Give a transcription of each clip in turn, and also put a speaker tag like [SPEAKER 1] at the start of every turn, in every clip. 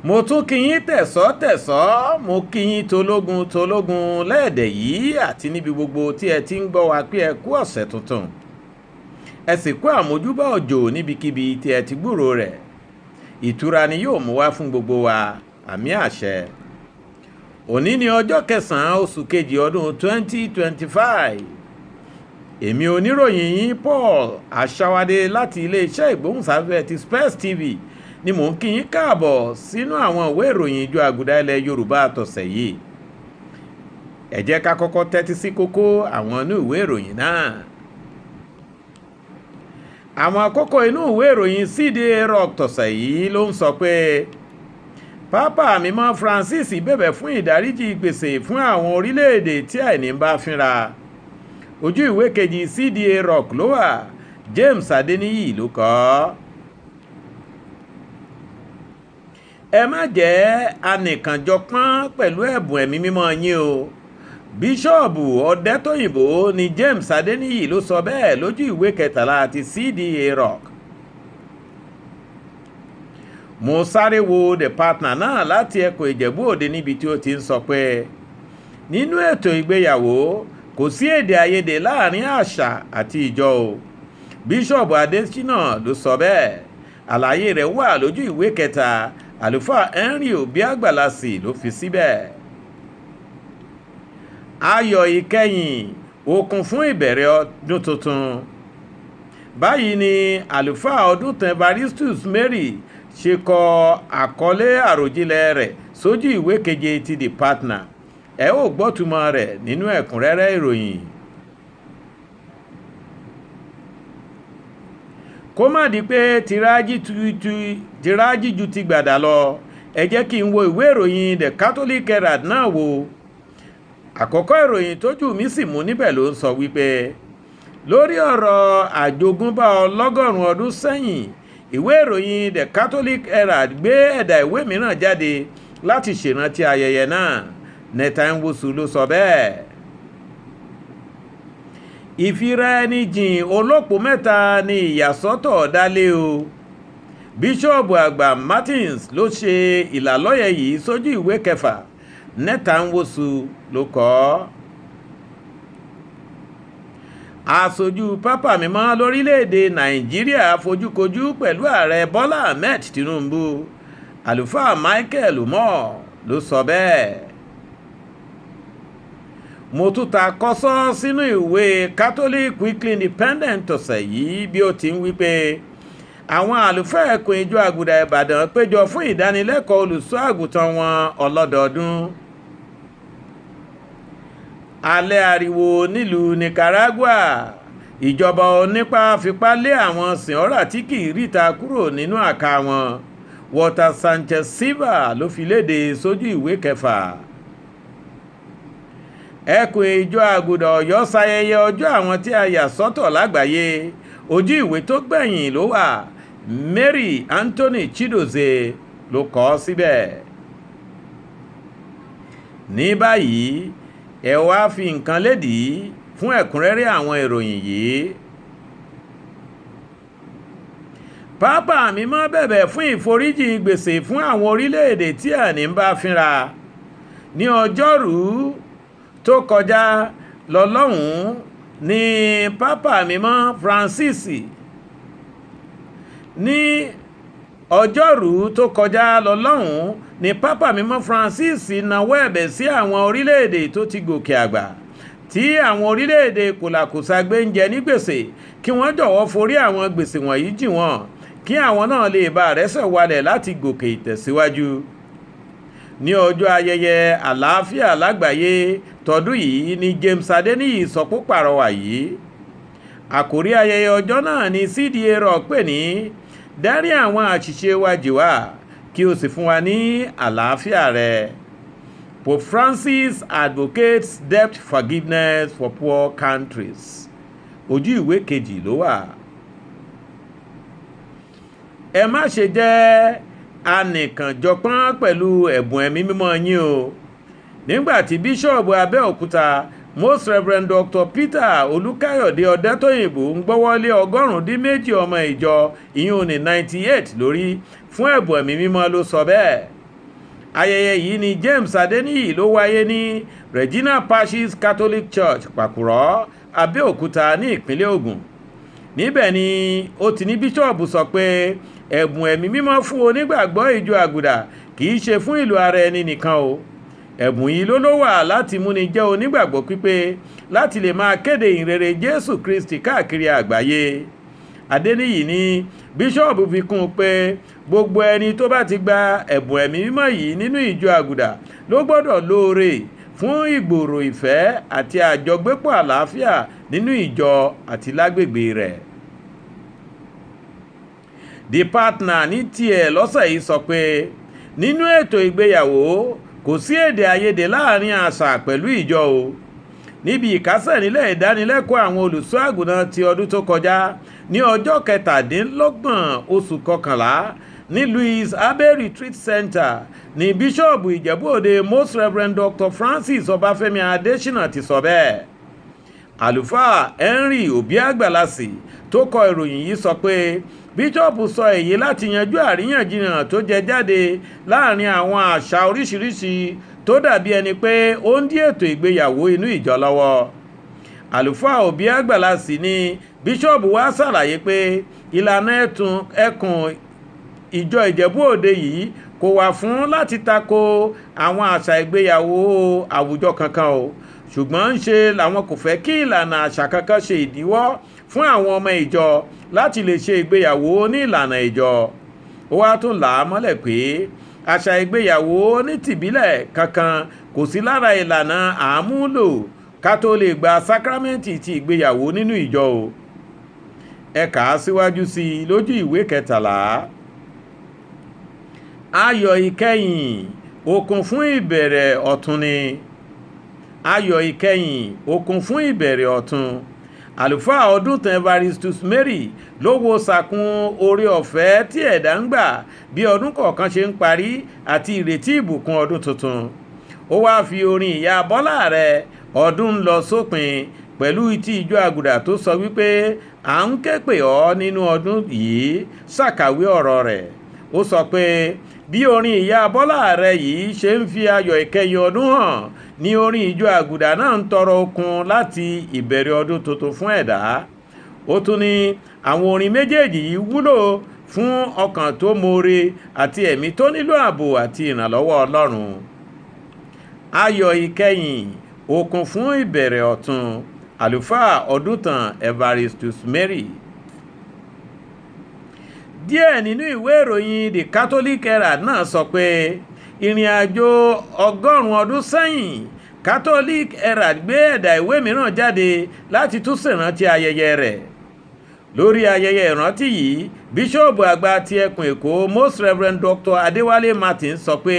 [SPEAKER 1] mo tún kí yín tẹ̀sọ́ mo kí yín tológun lẹ́ẹ̀dẹ̀ yìí àti níbi gbogbo tí ẹ ti ń gbọ́ wa pé ẹ kú ọ̀sẹ̀ tuntun ẹ sì kú àmójúbà òjò níbikíbi tí ẹ ti gbúrò rẹ̀ ìtura ni yóò mú wá fún gbogbo wa àmì àṣẹ. Òní ni ọjọ́ kẹsàn-án oṣù kejì ọdún 2025 èmi oníròyìn yín Paul Aṣáwádé láti iléeṣẹ́ ìgbóhùnsáfẹ́fẹ́ ti Space TV ni mò ń kí yín káàbọ̀ sínú àwọn ìwé ìròyìn ìjọ Aguda ilẹ̀ Yorùbá tọ̀sẹ̀ yìí. Ẹ jẹ́ ká kọ́kọ́ tẹ́tí sí kókó àwọn inú ìwé ìròyìn náà. Àwọn kókó inú ìwé ìròyìn CDA Rock tọ̀sẹ̀ yìí ló ń sọ pé Pápá Mímọ́ Francis bẹ̀bẹ̀ fún ìdáríjì gbèsè fún àwọn orílẹ̀-èdè tí àìní ń bá fínra. Ojú ìwé kejì CDA Rock ló wà, James Adeniyi ló kọ ọ́. Ẹ má jẹ́ anìkànjọpọ́n pẹ̀lú ẹ̀bùn ẹ̀mí mímọ́ yín o. Bíṣọ́ọ̀bù Ọ̀dẹ́tóyìnbó ni James Adeniyi ló sọ bẹ́ẹ̀ lójú ìwé kẹtàlá ti CDA Rock. Mo sáré wo The Partner náà láti Ẹ̀kọ́ Ìjẹ̀bú Òde níbi tí ó ti ń sọ pé nínú ètò ìgbéyàwó kò sí èdè àìyedè láàrin àṣà àti ìjọ o. Bíṣọ́ọ̀bù Adésínà ló sọ bẹ́ẹ̀. Àlàyé rẹ̀ wà lójú ìwé kẹta, àlùfáà Henry Obiagbalasi ló fi síbẹ̀. Ayọ̀ ìkẹyìn okun fún ìbẹ̀rẹ̀ ọdún tuntun. Báyìí ni àlùfáà Ọdúntàn Evaristus Mary ṣe kọ àkọlé àròjinlẹ̀ rẹ̀ sójú ìwé keje ti The Partner. Ẹ ó gbọ́tùmọ̀ rẹ̀ nínú ẹ̀kúnrẹ́rẹ́ ìròyìn. Kó má di pé tìrájì ju ti gbàdá lọ, ẹ jẹ́ kí n wo ìwé ìròyìn The Catholic Herald náà wò. Àkọ́kọ́ ìròyìn tójú mi sì mú níbẹ̀ ló ń sọ wípé lórí ọ̀rọ̀ àjogúnbá ọlọ́gọ́rùn-ún ọdún sẹ́yìn, ìwé ìròyìn The Catholic Herald gbé ẹ̀dà ìwé mìíràn jáde láti ṣèrántí ayẹyẹ náà. Nẹ̀tàǹwòsù ló sọ bẹ́ẹ̀. Ìfiraẹnijìn olópò mẹ́ta ni ìyàsọ́tọ̀ dálé o. Bíṣọ́ọ̀bù àgbà Martins ló ṣe ìlàlọ́yẹ̀ yìí sójú ìwé kẹfà. Nẹ̀tàǹwòsù ló kọ ọ́. Aṣojú Pápá Mímọ́ lórílẹ̀‐èdè Nàìjíríà fojúkojú pẹ̀lú ààrẹ Bọ́lá Ahmed Tinubu. Àlùfáà Michael Umar ló sọ bẹ́ẹ̀. Mo tún ta kọ́sọ́ sínú ìwé Catholic Weekly Independent ọ̀sẹ̀ yìí bí ó ti ń wí pé àwọn àlùfáà ẹkùn ìjọ Àgùdà Ìbàdàn péjọ fún ìdánilẹ́kọ̀ọ́ olùṣọ́ àgùntàn wọn ọlọ́dọọdún. Alẹ́ ariwo nílùú Nicaragua, ìjọba onípá fipá lé àwọn sìnọ́rà tí kì í ríta kúrò nínú àká wọn. Walter Sanchez Silva ló fi léde sójú ìwé kẹfà. Ẹkùn ìjọ Àgùdà Ọ̀yọ́ ṣayẹyẹ ọjọ́ àwọn tí a yà sọ́tọ̀ lágbàáyé. Ojú ìwé tó gbẹ̀yìn ló wà, Mary Anthony Chidozie ló kọ ọ́ síbẹ̀. Ní báyìí ẹ wá fi nǹkan lédìí fún ẹ̀kúnrẹ́rẹ́ àwọn ìròyìn yìí. Pápá Mímọ́ bẹ̀bẹ̀ fún ìforíjì gbèsè fún àwọn orílẹ̀-èdè tí àìní ń bá fínra. Ní ọjọ́rú tó kọjá lọ lọ́hùn-ún ní Pápá Mímọ́ Francis nawọ́ ẹ̀bẹ̀ sí àwọn orílẹ̀-èdè tó ti gòkè àgbà tí àwọn orílẹ̀-èdè kòlàkòsà gbé ń jẹ ní gbèsè kí wọ́n jọ̀wọ́ forí àwọn gbèsè wọ̀nyí jì wọ́n kí àwọn náà lè bá rẹ́sẹ̀ walẹ̀ láti gòkè ìtẹ̀síwájú. Ní ọjọ́ ayẹyẹ àlàáfíà lágbàáyé tọdún yìí ni James Adeniyi sọ pé pàrọwà yìí. Àkòrí ayẹyẹ ọjọ́ náà ni CDA Rock pè ní dárí àwọn àṣìṣe wa jì wá kí o sì fún wa ní àlàáfíà rẹ. Pope Francis advocates debt forgiveness for poor countries. Ojú ìwé kejì ló wà. Ẹ má ṣe jẹ́ anìkànjọpọ́n pẹ̀lú ẹ̀bùn ẹ̀mí mímọ́ yín o. Nígbàtí Bíṣọ́ọ̀bù Abẹ́òkúta Most Reverend Dr. Peter Olúkáyọ̀dé Ọ̀dẹ́tóyìnbó ń gbọ́wọ́lé 182 ọmọ ìjọ ìyún ní 98 lórí fún ẹ̀bùn ẹ̀mí mímọ́ ló sọ bẹ́ẹ̀. ayẹyẹ yìí ní James Adeniyi ló wáyé ní Regina Pacis Catholic Church Pàkúrọ́ Abẹ́òkúta ní ìpínlẹ̀ Ògùn. Níbẹ̀ ni ó ti ní bíṣọ̀bù sọ pé ẹ̀bùn ẹ̀mí mímọ́ fún onígbàgbọ́ ìjọ Àgùdà kì í ṣe fún ìlò ara ẹni nìkan o. ẹ̀bùn yìí ló wà láti múni jẹ́ onígbàgbọ́ pípé láti lè máa kéde ìrere Jésù Kristi káàkiri àgbáyé. Adeniyi ní bíṣọ̀bù fi kún un pé gbogbo ẹni tó bá ti gba ẹ̀bùn ẹ̀mí mímọ́ yìí nínú ìjọ Àgùdà ló gbọ́dọ̀ lóore fún ìgbòòrò ìfẹ́ àti àjọgbépọ̀ àlàáfíà nínú ìjọ àti lágbègbè rẹ̀. The Partner ní tiẹ̀ lọ́sẹ̀ yìí sọ pé nínú ètò ìgbéyàwó kò sí èdè àìyedè láàrin àṣà pẹ̀lú ìjọ o. Níbi ìkásẹ̀ nílẹ̀ ìdánilẹ́kọ̀ọ́ àwọn olùṣọ́ àgùntàn ti ọdún tó kọjá ní ọjọ́ 27 oṣù kọkànlá ní Louis Abbey Retreat Center ní bíṣọ̀bù Ìjẹ̀bú-Òde Most Reverend Dr. Francis Ọbáfẹ́mi Adésínà ti sọ bẹ́ẹ̀. Àlùfáà Henry Obiagbalasi tó kọ ìròyìn yìí sọ pé bíṣọ̀bù sọ èyí láti yanjú àríyànjiyàn tó jẹ jáde láàrin àwọn àṣà oríṣiríṣi tó dàbí ẹni pé ó ń dí ètò ìgbéyàwó inú ìjọ lọ́wọ́. Àlùfáà Obiagbalasi ní bíṣọ̀bù wá ṣàlàyé pé ìlànà ẹkùn ìjọ Ìjẹ̀bú-Òde yìí kò wà fún láti tako àwọn àṣà ìgbéyàwó àwùjọ kankan o, ṣùgbọ́n ń ṣe làwọn kò fẹ́ kí ìlànà àṣà kankan ṣe ìdíwọ́ fún àwọn ọmọ ìjọ láti lè ṣe ìgbéyàwó ní ìlànà ìjọ. Ó wá tún là á mọ́lẹ̀ pé àṣà ìgbéyàwó ní tìbílẹ̀ kankan kò sí lára ìlànà àmúlò ká tó lè gba sákrámẹ́ǹtì ti ìgbéyàwó nínú ìjọ o. Ẹ kà á síwájú sí i lójú ìwé 13. Ayọ̀ ìkẹyìn okun fún ìbẹ̀rẹ̀ ọ̀tun ni. Ayọ̀ ìkẹyìn okun fún ìbẹ̀rẹ̀ ọ̀tun. Àlùfáà Ọdúntàn Evaristus Mary ló wo sàkún oore ọ̀fẹ́ tí ẹ̀dá ń gbà bí ọdún kọ̀ọ̀kan ṣe ń parí àti ìrètí ìbùkún ọdún tuntun. Ó wá fi orin ìyá Bọ́lá rẹ̀ ọdún ń lọ sópin pẹ̀lú ti ìjọ Àgùdà tó sọ wípé à ń ké pè ọ́ nínú ọdún yìí ṣàkàwé ọ̀rọ̀ rẹ̀. Ó sọ pé bí orin ìyá Bọ́lá rẹ̀ yìí ṣe ń fi ayọ̀ ìkẹyìn ọdún hàn ní orin ìjọ Àgùdà náà ń tọrọ okun láti ìbẹ̀rẹ̀ ọdún tuntun fún ẹ̀dá. Ó tún ní àwọn orin méjèèjì yìí wúlò fún ọkàn tó mọ̀ọ́re àti ẹ̀mí tó nílò ààbò àti ìrànlọ́wọ́ Ọlọ́run. Ayọ̀ ìkẹyìn okun fún ìbẹ̀rẹ̀ ọ̀tun. Àlùfáà Ọdúntàn Evaristus Mary. Díẹ̀ nínú ìwé ìròyìn The Catholic Herald náà sọ pé ìrìn àjò 100 ọdún sẹ́yìn Catholic Herald gbé ẹ̀dà ìwé mìíràn jáde láti tún ṣèrántí ayẹyẹ rẹ̀. Lórí ayẹyẹ ìrántí yìí bíṣọ̀bù àgbà ti ẹkùn Èkó Most Reverend Dr. Adéwálé Martin sọ pé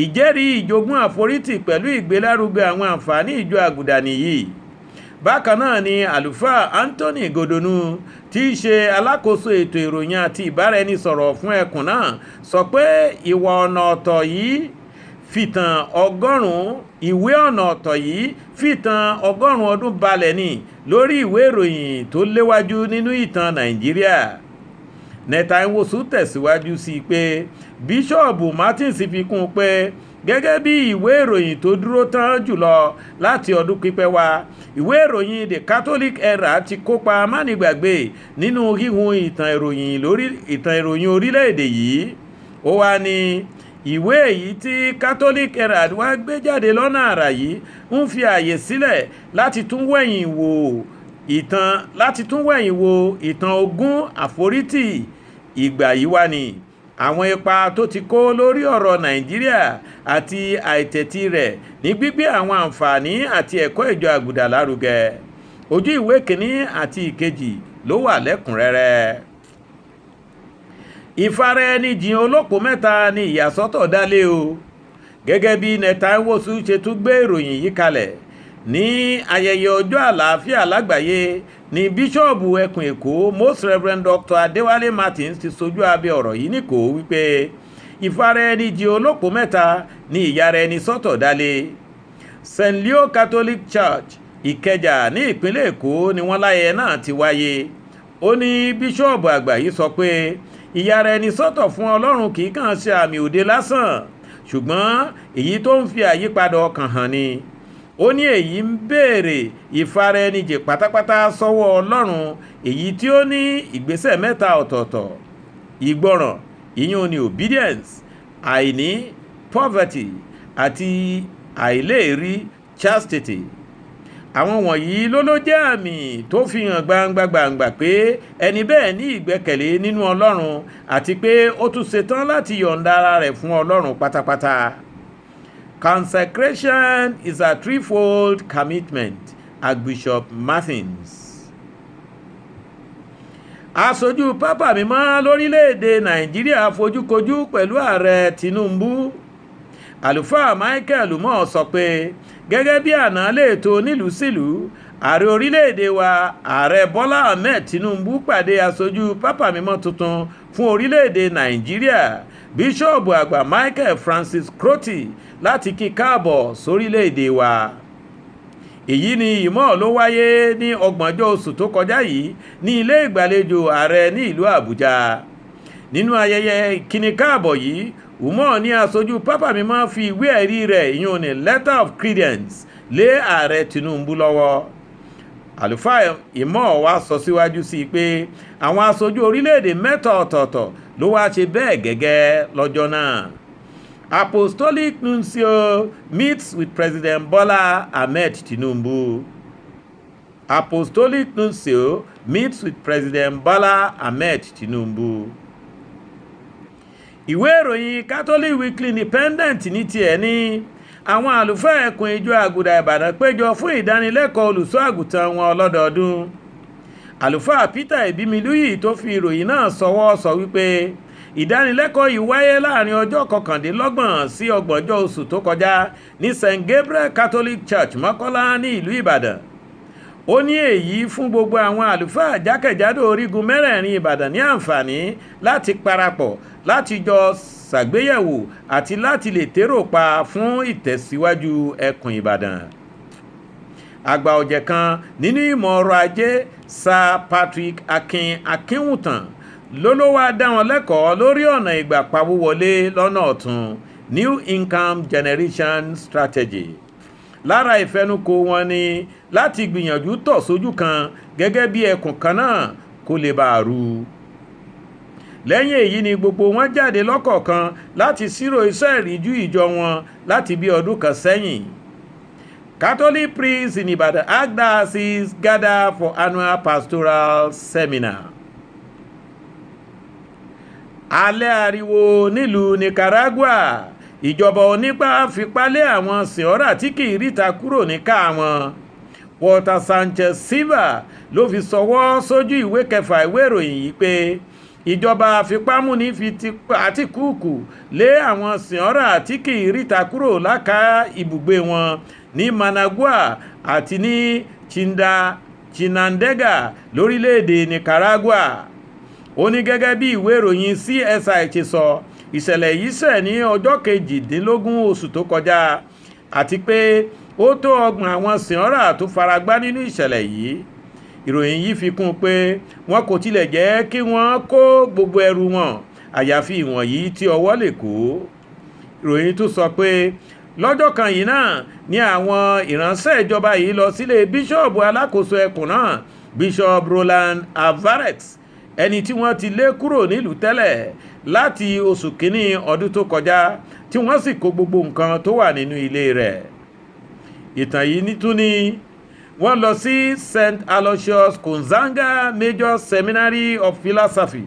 [SPEAKER 1] ìjẹ́rìí ìjogún àforítì pẹ̀lú ìgbélárugẹ àwọn àǹfààní ìjọ Àgùdà nìyí. Bákan náà ni àlùfáà Anthony Godonu tí í ṣe alákòóso ètò ìròyìn àti ìbáraẹnisọ̀rọ̀ fún ẹkùn náà sọ pé ìwà ọ̀nà ọ̀tọ̀ yìí fìtàn 100 ìwé ọ̀nà ọ̀tọ̀ yìí fìtàn 100 ọdún balẹ̀ ní lórí ìwé ìròyìn tó léwájú nínú ìtàn Nàìjíríà. Nẹ̀tàìwòsù tẹ̀síwájú sí pé bíṣọ̀bù Martins fi kún un pé gẹ́gẹ́ bí ìwé ìròyìn tó dúró tán jùlọ láti ọdún pípẹ́ wá ìwé ìròyìn The Catholic Herald ti kópa mánigbàgbé nínú híhun ìtàn ìròyìn orílẹ̀-èdè yìí. Ó wá ní ìwé èyí tí Catholic Herald wá gbé jáde lọ́nà àrà yìí ń fi àyè sílẹ̀ láti tún wẹ̀yìn wo ìtàn ogún àforítì ìgbà yìí wá ni àwọn ipa tó ti kó lórí ọ̀rọ̀ Nàìjíríà àti àìtẹ̀tí rẹ̀ ní gbígbé àwọn àǹfààní àti ẹ̀kọ́ ìjọ Àgùdà lárugẹ. Ojú ìwé 1 àti 2 ló wà lẹ́kùnrẹ́rẹ́. Ìfaraẹnijìn olópò mẹ́ta ni ìyàsọ́tọ̀ dálé o. Gẹ́gẹ́ bí Nẹ̀tàìwòsù ṣe tún gbé ìròyìn yìí kalẹ̀ ní ayẹyẹ ọjọ́ àlàáfíà lágbàáyé ní bíṣọ̀bù ẹkùn Èkó Most Reverend Dr. Adéwálé Martins ti sojú abẹ́ ọ̀rọ̀ yìí níkò wípé ìfaraẹnijìn olópò mẹ́ta ni ìyára ẹni sọ́tọ̀ dálé. St. Leo Catholic Church Ìkẹjà ní ìpínlẹ̀ Èkó ni wọ́n láyẹyẹ náà ti wáyé. Ó ní bíṣọ̀bù àgbà yìí sọ pé ìyára ẹni sọ́tọ̀ fún Ọlọ́run kì í kàn ṣe àmì òde lásán ṣùgbọ́n èyí tó ń fi àyípadà ọkàn hàn ni. Ó ní èyí ń béèrè ìfaraẹnijì pátápátá sọ́wọ́ Ọlọ́run, èyí tí ó ní ìgbésẹ̀ mẹ́ta ọ̀tọ̀ọ̀tọ̀: ìgbọràn, ìyẹn ni obedience, àìní, poverty, àti àìléèrí, chastity. Àwọn wọ̀nyí ló jẹ́ àmì tó fi hàn gbangba pé ẹni bẹ́ẹ̀ ní ìgbẹ́kẹ̀lé nínú Ọlọ́run àti pé ó tún ṣetán láti yọ̀ǹda ara rẹ̀ fún Ọlọ́run pátápátá. Consecration is a threefold commitment, Archbishop Martins. Aṣojú Pápá Mímọ́ lórílẹ̀‐èdè Nàìjíríà fojúkojú pẹ̀lú ààrẹ Tinubu. Àlùfáà Michael Umar sọ pé gẹ́gẹ́ bí àná lẹ́ẹ̀tọ́ nílùú sílùú, ààrẹ orílẹ̀‐èdè wa ààrẹ Bọ́lá Ahmed Tinubu pàdé aṣojú Pápá Mímọ́ tuntun fún orílẹ̀‐èdè Nàìjíríà, Bíṣọ́ọ̀bù àgbà Michael Francis Crotty, láti kí káàbọ̀ sórílẹ̀‐èdè wa. Èyí ni ìmọ̀ ló wáyé ní 30 oṣù tó kọjá yìí ní ilé ìgbàlejò ààrẹ ní ìlú Àbújá. Nínú ayẹyẹ ìkíni káàbọ̀ yìí, Umar ní aṣojú Pápá Mímọ́ fi ìwé ẹ̀rí rẹ̀ ìyẹn ní letter of credence lé ààrẹ Tinubu lọ́wọ́. Àlùfáà Umar wá sọ síwájú sí i pé àwọn aṣojú orílẹ̀-èdè mẹ́ta ọ̀tọ̀ọ̀tọ̀ ló wá ṣe bẹ́ẹ̀ gẹ́gẹ́ lọ́jọ́ náà. Apostolic Nuncio meets with President Bola Ahmed Tinubu. Apostolic Nuncio meets with President Bola Ahmed Tinubu. Ìwé ìròyìn Catholic Weekly Independent ní tiẹ̀ ní àwọn àlùfáà ẹkùn ìjọ Aguda Ìbàdàn péjọ fún ìdánilẹ́kọ̀ọ́ olùṣọ́ àgùntàn wọn ọlọ́dọọdún. Àlùfáà Peter Ebimiluyi tó fi ìròyìn náà sọwọ́ sọ wípé ìdánilẹ́kọ̀ọ́ yìí wáyé láàrin ọjọ́ 29 sí 30 oṣù tó kọjá ní St. Gabriel Catholic Church Mọ́kọ́lá ní ìlú Ìbàdàn. Ó ní èyí fún gbogbo àwọn àlùfáà jákèjádò orígun mẹ́rẹ̀ẹ̀rin Ìbàdàn ní àǹfààní láti parapọ̀ láti jọ ṣàgbéyẹ̀wò àti láti lè térò pa fún ìtẹ̀síwájú ẹkùn Ìbàdàn. Àgbà ọ̀jẹ̀ kan nínú ìmọ̀ ọrọ̀ ajé, Sir Patrick Akínwùtàn ló wá dá wọn lẹ́kọ̀ọ́ lórí ọ̀nà ìgbà pawó wọlé lọ́nà ọ̀tun, New Income Generation Strategy. Lára ìfẹnukò wọn ni láti gbìyànjú tọ̀ sójú kan gẹ́gẹ́ bí ẹkùn kan náà kó lè bá a rú. Lẹ́yìn èyí ni gbogbo wọn jáde lọ́kọ̀ọ̀kan láti ṣírò iṣẹ́ ìríjú ìjọ wọn láti bí ọdún kan sẹ́yìn. Catholic priests in Ibadan Archdiocese gather for annual pastoral seminar. Alẹ́ ariwo nílùú Nicaragua, ìjọba onípá fipá lé àwọn sìnọ́rà tí kì í ríta kúrò ní ká wọn. Walter Sanchez Silva ló fi sọwọ́ sójú ìwé 6 ìwé ìròyìn yìí pé ìjọba àfipámúni fi Àtíkùkù lé àwọn sìnọ́rà tí kì í ríta kúrò láká ibùgbé wọn ní Managua àti ní Chinandega lórílẹ̀-èdè Nicaragua. Ó ní gẹ́gẹ́ bí ìwé ìròyìn CSI ti sọ, ìṣẹ̀lẹ̀ yìí ṣẹ̀ ní ọjọ́ 18 oṣù tó kọjá àti pé ó tó 30 àwọn sìnọ́rà tó faragbá nínú ìṣẹ̀lẹ̀ yìí. Ìròyìn yìí fi kún pé wọn kò tilẹ̀ jẹ́ kí wọ́n kó gbogbo ẹrù wọn àyàfi ìwọ̀nyí tí ọwọ́ lè kó. Ìròyìn tún sọ pé lọ́jọ́ kan yìí náà ni àwọn ìránṣẹ́ ìjọba yìí lọ sílé bíṣọ́ọ̀bù alákòóso ẹkùn náà, Bishop Roland Alvarez, ẹni tí wọ́n ti lé kúrò nílùú tẹ́lẹ̀ láti oṣù kínní ọdún tó kọjá, tí wọ́n sì kó gbogbo nǹkan tó wà nínú ilé rẹ̀. Ìtàn yìí tún ní wọ́n lọ sí St. Aloysius Gonzaga Major Seminary of Philosophy,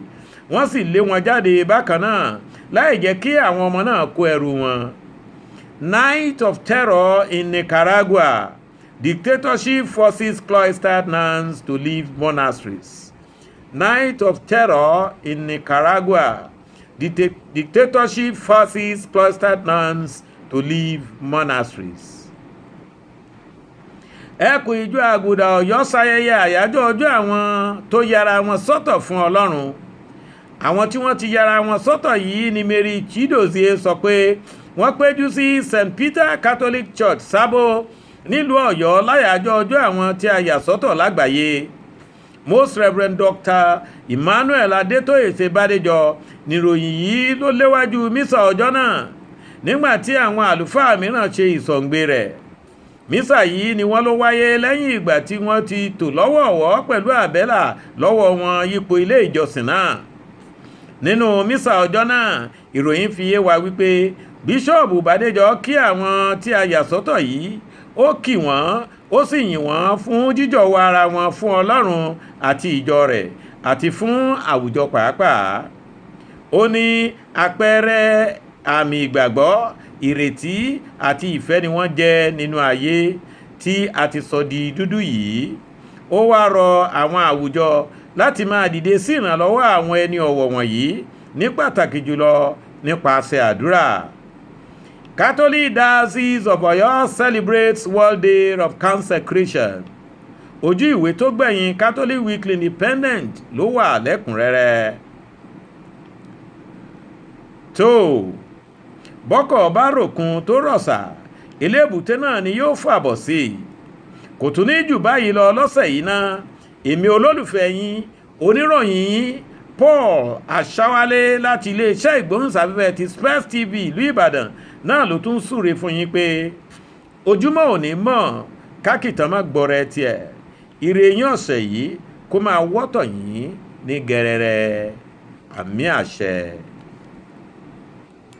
[SPEAKER 1] wọ́n sì lé wọn jáde bákan náà láì jẹ́ kí àwọn ọmọ náà kó ẹrù wọn. Night of Terror in Nicaragua. Dictatorship forces cloistered nuns to leave monasteries. Night of Terror in Nicaragua. Dictatorship forces cloistered nuns to leave monasteries. Ẹkùn ìjọ Aguda Ọ̀yọ́ ṣayẹyẹ àyájọ́ ọjọ́ àwọn tó yára wọn sọ́tọ̀ fún Ọlọ́run. Àwọn tí wọ́n ti yára wọn sọ́tọ̀ yìí ni Mary Chidozie sọ pé wọ́n péjú sí St. Peter Catholic Church Sábó nílùú Ọ̀yọ́ láyàjọ́ ọjọ́ àwọn tí a yà sọ́tọ̀ lágbàáyé. Most Reverend Dr. Emmanuel Adétóyè Ṣebádéjọ níròyìn yìí ló léwájú mísà ọjọ́ náà. nígbàtí àwọn àlùfáà mìíràn ṣe ìsọ̀ǹgbẹ rẹ̀. mísà yìí ni wọ́n ló wáyé lẹ́yìn ìgbà tí wọ́n ti tò lọ́wọ̀ọ̀wọ́ pẹ̀lú àbẹ́là lọ́wọ́ wọn yípo ilé ìjọsìn náà. nínú mísà ọjọ́ náà, ìròyìn fi yé wa wípé bíṣọ́ọ̀bù Bádéjọ kí àwọn tí a yà sọ́tọ̀ yìí, ó kì wọ́n, ó sì yìn wọ́n fún jíjọ̀wọ́ ara wọn fún Ọlọ́run àti ìjọ rẹ̀ àti fún àwùjọ pàápàá. ó ní àpẹẹrẹ àmì ìgbàgbọ́, ìrètí àti ìfẹ́ ni wọ́n jẹ́ nínú ayé tí a ti sọ di dúdú yìí. ó wá rọ àwọn àwùjọ láti máa dìde sí ìrànlọ́wọ́ àwọn ẹni ọ̀wọ̀ wọ̀nyí, ní pàtàkì jùlọ nípasẹ̀ àdúrà. Catholic Diocese of Oyo celebrates World Day of Consecration. ojú ìwé tó gbẹ̀yìn Catholic Weekly Independent ló wà lẹ́kùnrẹ́rẹ́. tó bọ́kọ̀ bá ròkun tó rọ̀ṣà, ilé èbúté náà ni yóò fàbọ̀ sí. kò tún ní jù báyìí lọ lọ́sẹ̀ yìí náà. èmi olólùfẹ́ yín, oníròyìn yín Paul Aṣáwálé láti iléeṣẹ́ ìgbóhùnsáfẹ́fẹ́ ti Space TV ìlú Ìbàdàn náà ló tún súre fún yín pé ojúmọ́ òní mọ́ kákìtàn má gbọ́rẹ́ tiẹ̀. ire yín ọ̀sẹ̀ yìí kó máa wọ́tọ̀ yín ní gẹrẹrẹ. àmì àṣẹ.